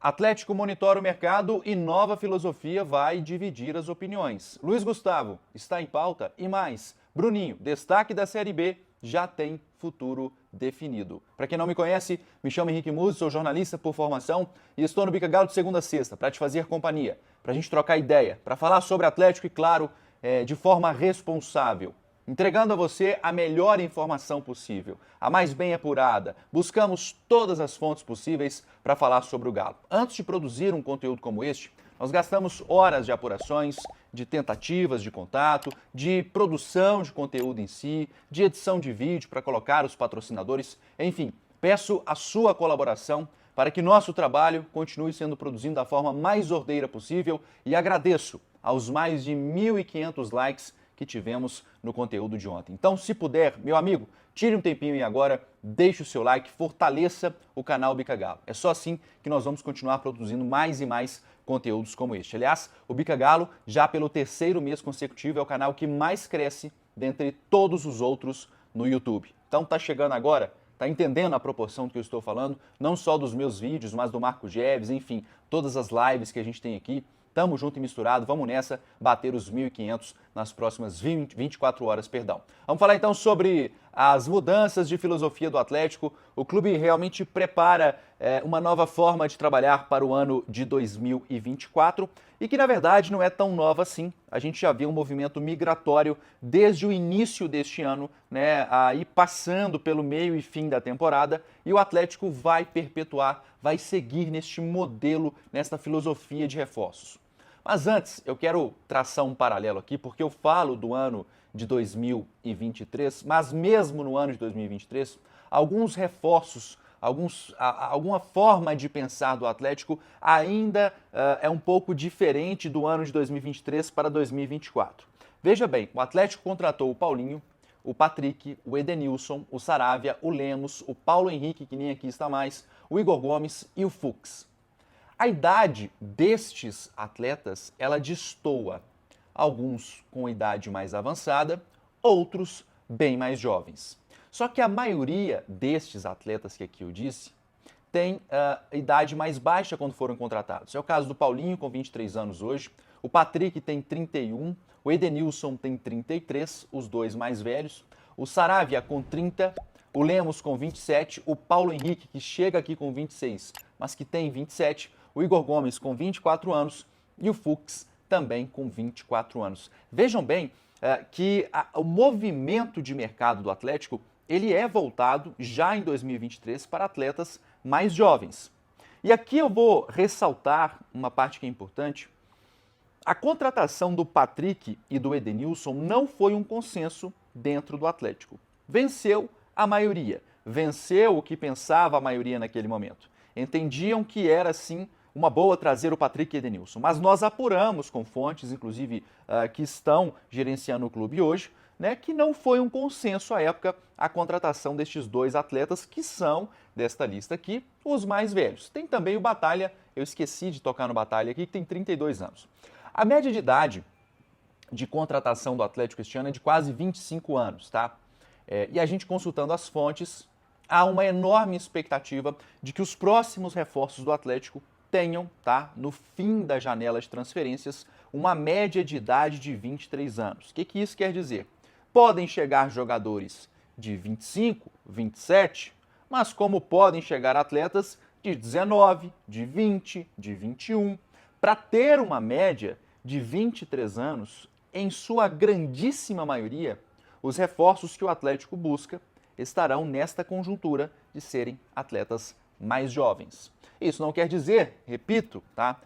Atlético monitora o mercado e nova filosofia vai dividir as opiniões. Luiz Gustavo está em pauta e mais. Bruninho, destaque da Série B, já tem futuro definido. Para quem não me conhece, me chamo Henrique Musi, sou jornalista por formação e estou no Bica Galo de segunda a sexta para te fazer companhia, para a gente trocar ideia, para falar sobre Atlético e, claro, de forma responsável. Entregando a você a melhor informação possível, a mais bem apurada. Buscamos todas as fontes possíveis para falar sobre o Galo. Antes de produzir um conteúdo como este, nós gastamos horas de apurações, de tentativas de contato, de produção de conteúdo em si, de edição de vídeo para colocar os patrocinadores. Enfim, peço a sua colaboração para que nosso trabalho continue sendo produzido da forma mais ordeira possível e agradeço aos mais de 1.500 likes que tivemos no conteúdo de ontem. Então, se puder, meu amigo, tire um tempinho e agora deixe o seu like, fortaleça o canal Bica Galo. É só assim que nós vamos continuar produzindo mais e mais conteúdos como este. Aliás, o Bica Galo, já pelo terceiro mês consecutivo, é o canal que mais cresce dentre todos os outros no YouTube. Então, tá chegando agora? Tá entendendo a proporção do que eu estou falando? Não só dos meus vídeos, mas do Marco Geves, enfim, todas as lives que a gente tem aqui. Tamo junto e misturado, vamos nessa, bater os 1.500 nas próximas 24 horas, perdão. Vamos falar então sobre as mudanças de filosofia do Atlético. O clube realmente prepara uma nova forma de trabalhar para o ano de 2024 e que na verdade não é tão nova assim. A gente já viu um movimento migratório desde o início deste ano, né, aí passando pelo meio e fim da temporada, e o Atlético vai perpetuar, vai seguir neste modelo, nesta filosofia de reforços. Mas antes, eu quero traçar um paralelo aqui, porque eu falo do ano de 2023, mas mesmo no ano de 2023, alguns reforços, alguma forma de pensar do Atlético ainda é um pouco diferente do ano de 2023 para 2024. Veja bem, o Atlético contratou o Paulinho, o Patrick, o Edenilson, o Saravia, o Lemos, o Paulo Henrique, que nem aqui está mais, o Igor Gomes e o Fux. A idade destes atletas, ela destoa, alguns com idade mais avançada, outros bem mais jovens. Só que a maioria destes atletas que aqui eu disse tem idade mais baixa quando foram contratados. É o caso do Paulinho, com 23 anos hoje, o Patrick tem 31, o Edenilson tem 33, os dois mais velhos, o Saravia com 30, o Lemos com 27, o Paulo Henrique, que chega aqui com 26, mas que tem 27, o Igor Gomes com 24 anos e o Fux também com 24 anos. Vejam bem que o movimento de mercado do Atlético ele é voltado já em 2023 para atletas mais jovens. E aqui eu vou ressaltar uma parte que é importante. A contratação do Patrick e do Edenilson não foi um consenso dentro do Atlético. Venceu a maioria, venceu o que pensava a maioria naquele momento. Entendiam que era, sim, uma boa trazer o Patrick e Edenilson, mas nós apuramos com fontes, inclusive, que estão gerenciando o clube hoje, né, que não foi um consenso à época a contratação destes dois atletas que são, desta lista aqui, os mais velhos. Tem também o Batalha, eu esqueci de tocar no Batalha aqui, que tem 32 anos. A média de idade de contratação do Atlético este ano é de quase 25 anos, tá? E a gente consultando as fontes, há uma enorme expectativa de que os próximos reforços do Atlético tenham, tá, no fim da janela de transferências, uma média de idade de 23 anos. O que isso quer dizer? Podem chegar jogadores de 25, 27, mas como podem chegar atletas de 19, de 20, de 21, para ter uma média de 23 anos, em sua grandíssima maioria, os reforços que o Atlético busca estarão nesta conjuntura de serem atletas mais jovens. Isso não quer dizer, repito, tá,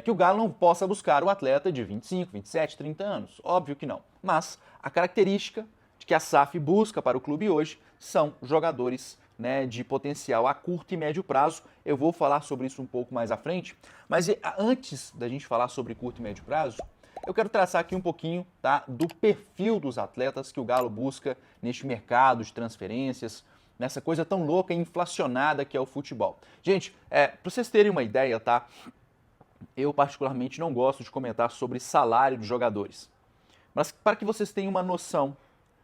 que o Galo não possa buscar um atleta de 25, 27, 30 anos. Óbvio que não. Mas a característica de que a SAF busca para o clube hoje são jogadores, né, de potencial a curto e médio prazo. Eu vou falar sobre isso um pouco mais à frente. Mas antes da gente falar sobre curto e médio prazo, eu quero traçar aqui um pouquinho, tá, do perfil dos atletas que o Galo busca neste mercado de transferências, nessa coisa tão louca e inflacionada que é o futebol. Gente, para vocês terem uma ideia, tá? Eu particularmente não gosto de comentar sobre salário de jogadores. Mas para que vocês tenham uma noção,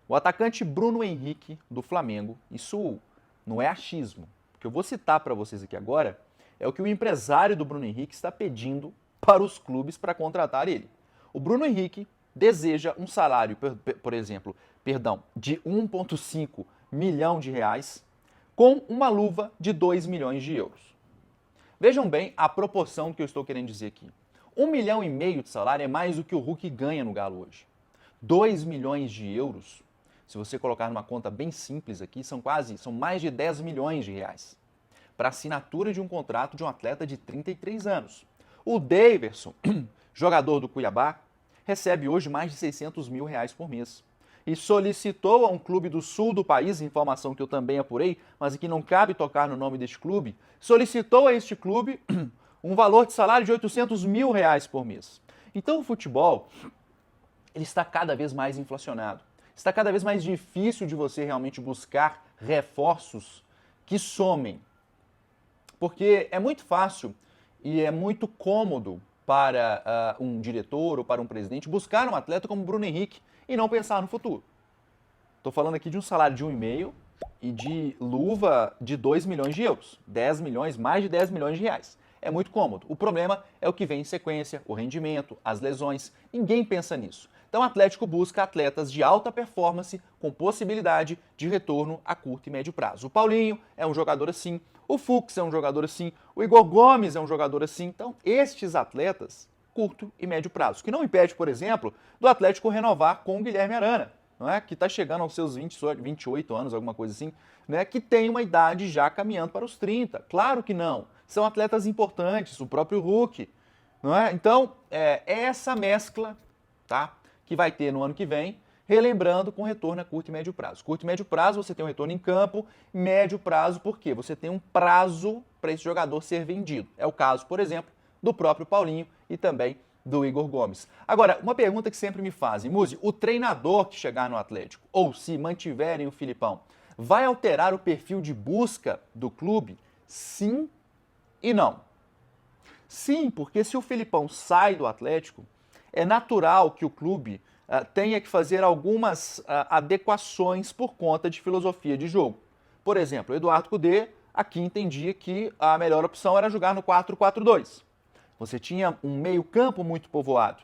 o atacante Bruno Henrique, do Flamengo, isso não é achismo, que eu vou citar para vocês aqui agora, é o que o empresário do Bruno Henrique está pedindo para os clubes para contratar ele. O Bruno Henrique deseja um salário, por exemplo, de 1,5 milhão de reais com uma luva de 2 milhões de euros. Vejam bem a proporção que eu estou querendo dizer aqui. 1,5 milhão de salário é mais do que o Hulk ganha no Galo hoje. 2 milhões de euros, se você colocar numa conta bem simples aqui, são mais de 10 milhões de reais para assinatura de um contrato de um atleta de 33 anos. O Daverson, jogador do Cuiabá, recebe hoje mais de 600 mil reais por mês e solicitou a um clube do sul do país, informação que eu também apurei, mas aqui não cabe tocar no nome deste clube, solicitou a este clube um valor de salário de 800 mil reais por mês. Então o futebol, ele está cada vez mais inflacionado. Está cada vez mais difícil de você realmente buscar reforços que somem. Porque é muito fácil e é muito cômodo para um diretor ou para um presidente buscar um atleta como Bruno Henrique e não pensar no futuro. Estou falando aqui de um salário de 1,5 e de luva de 2 milhões de euros. 10 milhões, mais de 10 milhões de reais. É muito cômodo. O problema é o que vem em sequência, o rendimento, as lesões. Ninguém pensa nisso. Então o Atlético busca atletas de alta performance com possibilidade de retorno a curto e médio prazo. O Paulinho é um jogador assim, o Fux é um jogador assim, o Igor Gomes é um jogador assim. Então estes atletas, curto e médio prazo, que não impede, por exemplo, do Atlético renovar com o Guilherme Arana, não é? Que está chegando aos seus 28 anos, alguma coisa assim, né? Que tem uma idade já caminhando para os 30. Claro que não. São atletas importantes, o próprio Hulk, não é? Então, é essa mescla, tá? Que vai ter no ano que vem, relembrando com retorno a curto e médio prazo. Curto e médio prazo, você tem um retorno em campo, médio prazo, por quê? Você tem um prazo para esse jogador ser vendido. É o caso, por exemplo, do próprio Paulinho e também do Igor Gomes. Agora, uma pergunta que sempre me fazem, Muzi, o treinador que chegar no Atlético, ou se mantiverem o Filipão, vai alterar o perfil de busca do clube? Sim e não. Sim, porque se o Filipão sai do Atlético, é natural que o clube tenha que fazer algumas adequações por conta de filosofia de jogo. Por exemplo, o Eduardo Cudê aqui entendia que a melhor opção era jogar no 4-4-2. Você tinha um meio-campo muito povoado.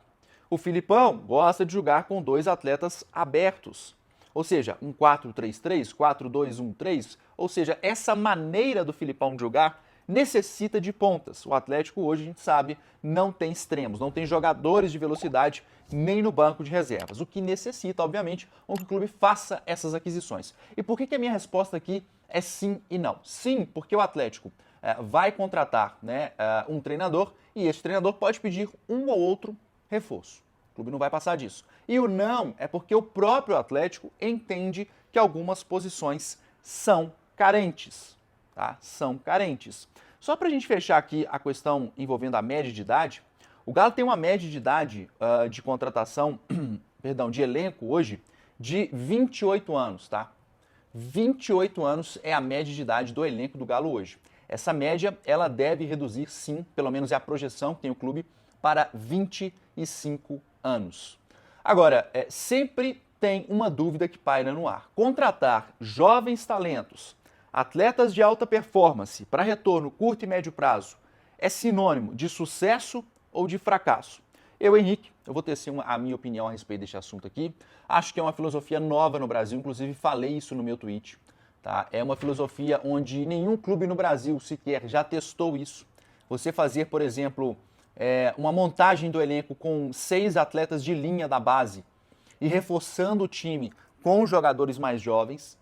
O Filipão gosta de jogar com dois atletas abertos, ou seja, um 4-3-3, 4-2-1-3, ou seja, essa maneira do Filipão de jogar necessita de pontas. O Atlético hoje, a gente sabe, não tem extremos, não tem jogadores de velocidade nem no banco de reservas, o que necessita, obviamente, que o clube faça essas aquisições. E por que a minha resposta aqui é sim e não? Sim, porque o Atlético vai contratar, né, um treinador e esse treinador pode pedir um ou outro reforço. O clube não vai passar disso. E o não é porque o próprio Atlético entende que algumas posições são carentes. Tá? São carentes. Só para a gente fechar aqui a questão envolvendo a média de idade, o Galo tem uma média de idade de contratação, perdão, de elenco hoje, de 28 anos, tá? 28 anos é a média de idade do elenco do Galo hoje. Essa média, ela deve reduzir sim, pelo menos é a projeção que tem o clube, para 25 anos. Agora, sempre tem uma dúvida que paira no ar. Contratar jovens talentos, atletas de alta performance para retorno curto e médio prazo é sinônimo de sucesso ou de fracasso? Eu, Henrique, eu vou tecer a minha opinião a respeito deste assunto aqui. Acho que é uma filosofia nova no Brasil, inclusive falei isso no meu tweet. Tá? É uma filosofia onde nenhum clube no Brasil sequer já testou isso. Você fazer, por exemplo, uma montagem do elenco com 6 atletas de linha da base e reforçando o time com jogadores mais jovens.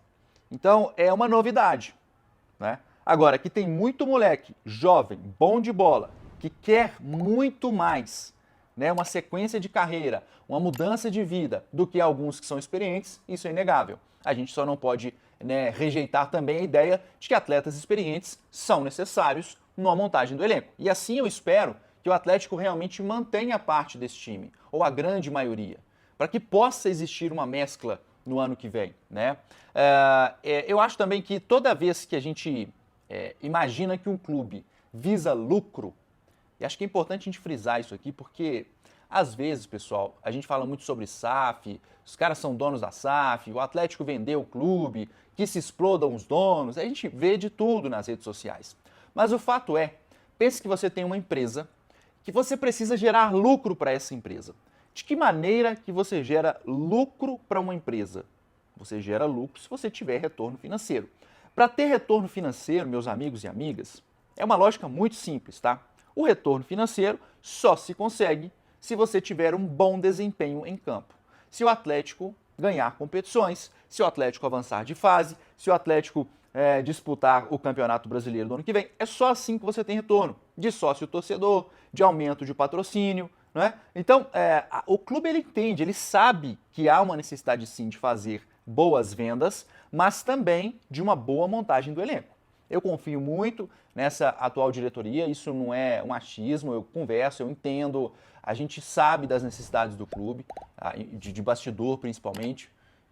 Então, é uma novidade, né? Agora, que tem muito moleque jovem, bom de bola, que quer muito mais, né? Uma sequência de carreira, uma mudança de vida do que alguns que são experientes, isso é inegável. A gente só não pode, né, rejeitar também a ideia de que atletas experientes são necessários numa montagem do elenco. E assim eu espero que o Atlético realmente mantenha parte desse time, ou a grande maioria, para que possa existir uma mescla no ano que vem, né? Eu acho também que toda vez que a gente imagina que um clube visa lucro, e acho que é importante a gente frisar isso aqui, porque às vezes, pessoal, a gente fala muito sobre SAF, os caras são donos da SAF, o Atlético vendeu o clube, que se explodam os donos, a gente vê de tudo nas redes sociais. Mas o fato é, Pense que você tem uma empresa que você precisa gerar lucro para essa empresa. De que maneira que você gera lucro para uma empresa? Você gera lucro se você tiver retorno financeiro. Para ter retorno financeiro, meus amigos e amigas, é uma lógica muito simples, tá? O retorno financeiro só se consegue se você tiver um bom desempenho em campo. Se o Atlético ganhar competições, se o Atlético avançar de fase, se o Atlético disputar o Campeonato Brasileiro do ano que vem, é só assim que você tem retorno de sócio-torcedor, de aumento de patrocínio, não é? Então, o clube ele entende, ele sabe que há uma necessidade sim de fazer boas vendas, mas também de uma boa montagem do elenco. Eu confio muito nessa atual diretoria, isso não é um achismo, eu converso, eu entendo, a gente sabe das necessidades do clube, de bastidor principalmente,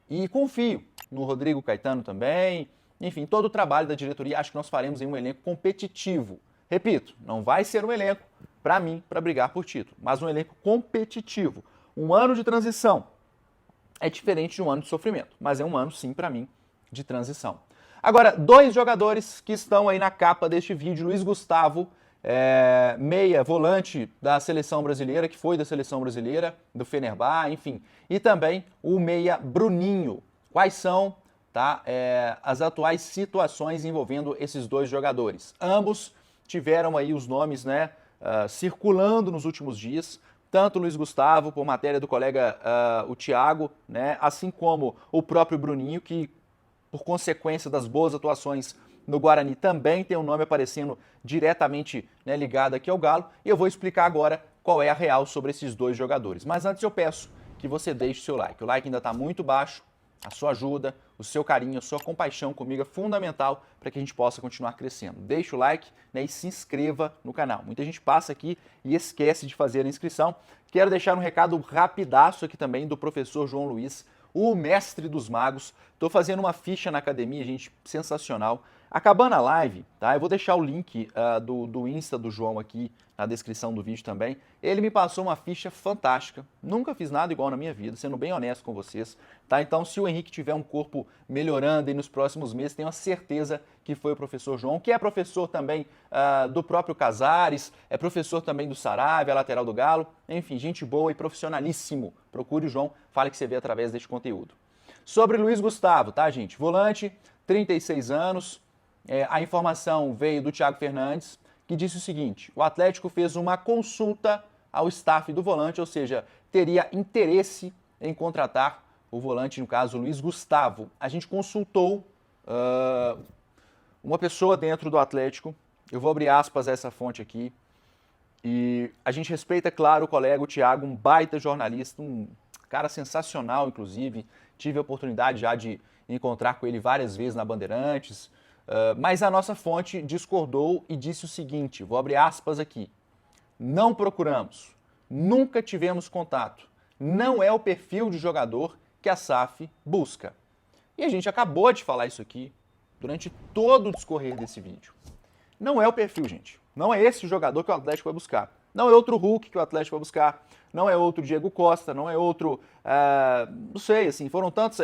e confio no Rodrigo Caetano também, enfim, todo o trabalho da diretoria, acho que nós faremos em um elenco competitivo. Repito, não vai ser um elenco, para mim, para brigar por título, mas um elenco competitivo. Um ano de transição é diferente de um ano de sofrimento, mas é um ano, sim, para mim, de transição. Agora, 2 jogadores que estão aí na capa deste vídeo, Luiz Gustavo, meia, volante da seleção brasileira, que foi da seleção brasileira, do Fenerbahçe, enfim, e também o meia Bruninho. Quais são as atuais situações envolvendo esses 2 jogadores? Ambos tiveram aí os nomes circulando nos últimos dias, tanto o Luiz Gustavo, por matéria do colega o Thiago, assim como o próprio Bruninho, que por consequência das boas atuações no Guarani também tem um nome aparecendo diretamente ligado aqui ao Galo, e eu vou explicar agora qual é a real sobre esses 2 jogadores. Mas antes eu peço que você deixe o seu like. O like ainda está muito baixo, a sua ajuda, o seu carinho, a sua compaixão comigo é fundamental para que a gente possa continuar crescendo. Deixe o like e se inscreva no canal. Muita gente passa aqui e esquece de fazer a inscrição. Quero deixar um recado rapidaço aqui também do professor João Luiz, o mestre dos magos. Estou fazendo uma ficha na academia, gente, sensacional. Acabando a live, tá? Eu vou deixar o link do Insta do João aqui na descrição do vídeo também. Ele me passou uma ficha fantástica. Nunca fiz nada igual na minha vida, sendo bem honesto com vocês, tá? Então, se o Henrique tiver um corpo melhorando aí nos próximos meses, tenho a certeza que foi o professor João, que é professor também do próprio Casares, é professor também do Saravia, lateral do Galo. Enfim, gente boa e profissionalíssimo. Procure o João, fale que você vê através deste conteúdo. Sobre Luiz Gustavo, tá, gente? Volante, 36 anos. A informação veio do Thiago Fernandes, que disse o seguinte: o Atlético fez uma consulta ao staff do volante, ou seja, teria interesse em contratar o volante, no caso, Luiz Gustavo. A gente consultou uma pessoa dentro do Atlético, eu vou abrir aspas a essa fonte aqui, e a gente respeita, claro, o colega, o Thiago, um baita jornalista, um cara sensacional, inclusive, tive a oportunidade já de encontrar com ele várias vezes na Bandeirantes, mas a nossa fonte discordou e disse o seguinte, vou abrir aspas aqui: não procuramos, nunca tivemos contato, não é o perfil de jogador que a SAF busca. E a gente acabou de falar isso aqui durante todo o discorrer desse vídeo. Não é o perfil, gente. Não é esse o jogador que o Atlético vai buscar. Não é outro Hulk que o Atlético vai buscar. Não é outro Diego Costa, não é outro, não sei, assim, foram tantos,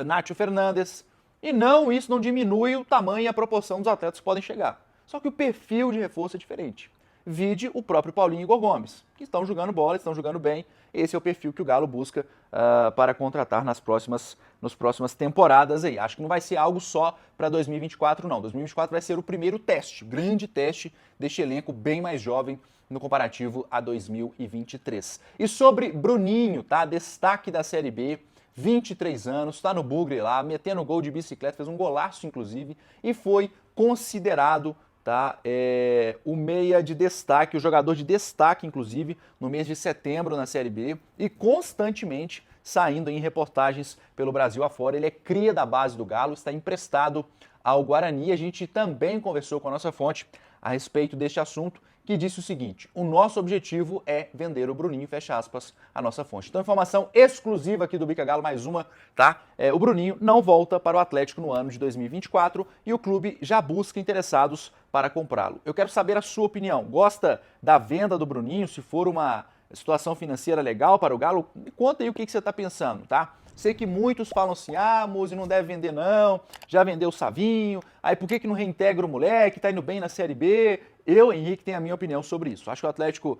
Nátio Fernandes. E não, isso não diminui o tamanho e a proporção dos atletas que podem chegar. Só que o perfil de reforço é diferente. Vide o próprio Paulinho e Igor Gomes, que estão jogando bola, estão jogando bem. Esse é o perfil que o Galo busca para contratar nas próximas temporadas aí. Acho que não vai ser algo só para 2024, não. 2024 vai ser o primeiro teste, grande teste deste elenco bem mais jovem no comparativo a 2023. E sobre Bruninho, tá? Destaque da Série B. 23 anos, está no Bugre lá, metendo gol de bicicleta, fez um golaço inclusive, e foi considerado o meia de destaque, o jogador de destaque inclusive, no mês de setembro na Série B, e constantemente saindo em reportagens pelo Brasil afora. Ele é cria da base do Galo, está emprestado ao Guarani. A gente também conversou com a nossa fonte a respeito deste assunto, que disse o seguinte: o nosso objetivo é vender o Bruninho, fecha aspas, a nossa fonte. Então, informação exclusiva aqui do Bica Galo, mais uma, tá? O Bruninho não volta para o Atlético no ano de 2024 e o clube já busca interessados para comprá-lo. Eu quero saber a sua opinião. Gosta da venda do Bruninho? Se for uma situação financeira legal para o Galo, me conta aí o que você está pensando, tá? Sei que muitos falam assim, Muzi, não deve vender não, já vendeu o Savinho, aí por que não reintegra o moleque, tá indo bem na Série B? Eu, Henrique, tenho a minha opinião sobre isso. Acho que o Atlético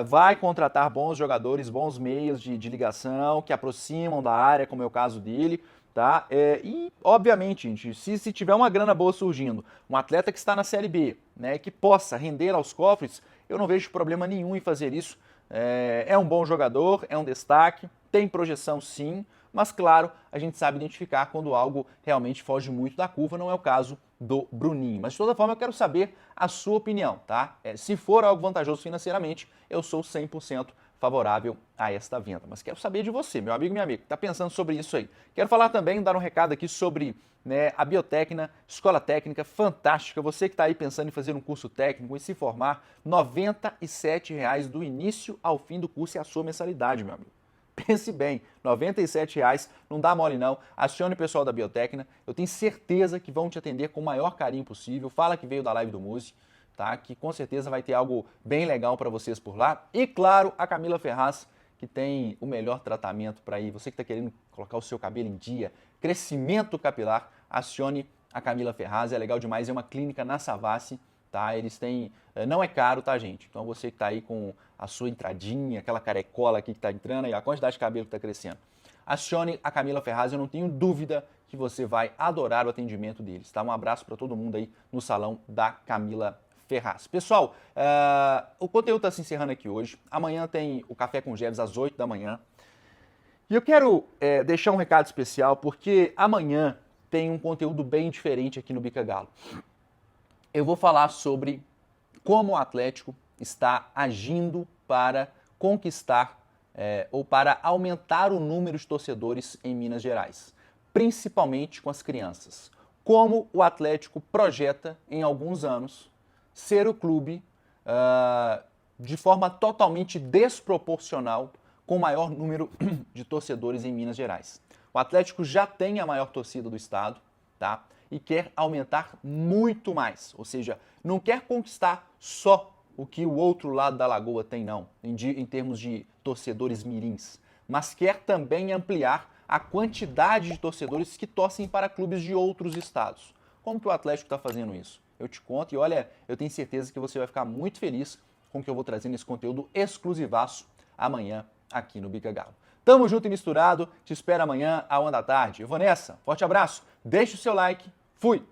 vai contratar bons jogadores, bons meios de ligação, que aproximam da área, como é o caso dele, tá? E, obviamente, gente, se tiver uma grana boa surgindo, um atleta que está na Série B, né, que possa render aos cofres, eu não vejo problema nenhum em fazer isso. É um bom jogador, é um destaque, tem projeção sim, mas claro, a gente sabe identificar quando algo realmente foge muito da curva, não é o caso do Bruninho. Mas de toda forma eu quero saber a sua opinião, tá? Se for algo vantajoso financeiramente, eu sou 100% favorável a esta venda. Mas quero saber de você, meu amigo e minha amiga, que está pensando sobre isso aí. Quero falar também, dar um recado aqui sobre a Biotecna, escola técnica fantástica. Você que está aí pensando em fazer um curso técnico e se formar, R$ 97,00 do início ao fim do curso é a sua mensalidade, meu amigo. Pense bem, R$ 97,00, não dá mole não. Acione o pessoal da Biotecna, eu tenho certeza que vão te atender com o maior carinho possível. Fala que veio da live do Muzi, tá? Que com certeza vai ter algo bem legal para vocês por lá. E claro, a Camila Ferraz, que tem o melhor tratamento para ir. Você que está querendo colocar o seu cabelo em dia, crescimento capilar, acione a Camila Ferraz, é legal demais, é uma clínica na Savassi. Tá? Eles têm, não é caro, tá, gente? Então você que está aí com a sua entradinha, aquela carecola aqui que está entrando e a quantidade de cabelo que está crescendo, acione a Camila Ferraz, eu não tenho dúvida que você vai adorar o atendimento deles, tá? Um abraço para todo mundo aí no salão da Camila Ferraz. Pessoal, o conteúdo está se encerrando aqui hoje. Amanhã tem o Café com Jeves às 8 da manhã. E eu quero deixar um recado especial porque amanhã tem um conteúdo bem diferente aqui no Bica Galo. Eu vou falar sobre como o Atlético está agindo para conquistar ou para aumentar o número de torcedores em Minas Gerais, principalmente com as crianças. Como o Atlético projeta, em alguns anos, ser o clube de forma totalmente desproporcional com o maior número de torcedores em Minas Gerais. O Atlético já tem a maior torcida do estado, tá? E quer aumentar muito mais, ou seja, não quer conquistar só o que o outro lado da lagoa tem não, em termos de torcedores mirins, mas quer também ampliar a quantidade de torcedores que torcem para clubes de outros estados. Como que o Atlético está fazendo isso? Eu te conto e olha, eu tenho certeza que você vai ficar muito feliz com o que eu vou trazer nesse conteúdo exclusivaço amanhã aqui no Bica Galo. Tamo junto e misturado, te espero amanhã à 1 da tarde. Eu vou nessa, forte abraço, deixa o seu like, fui!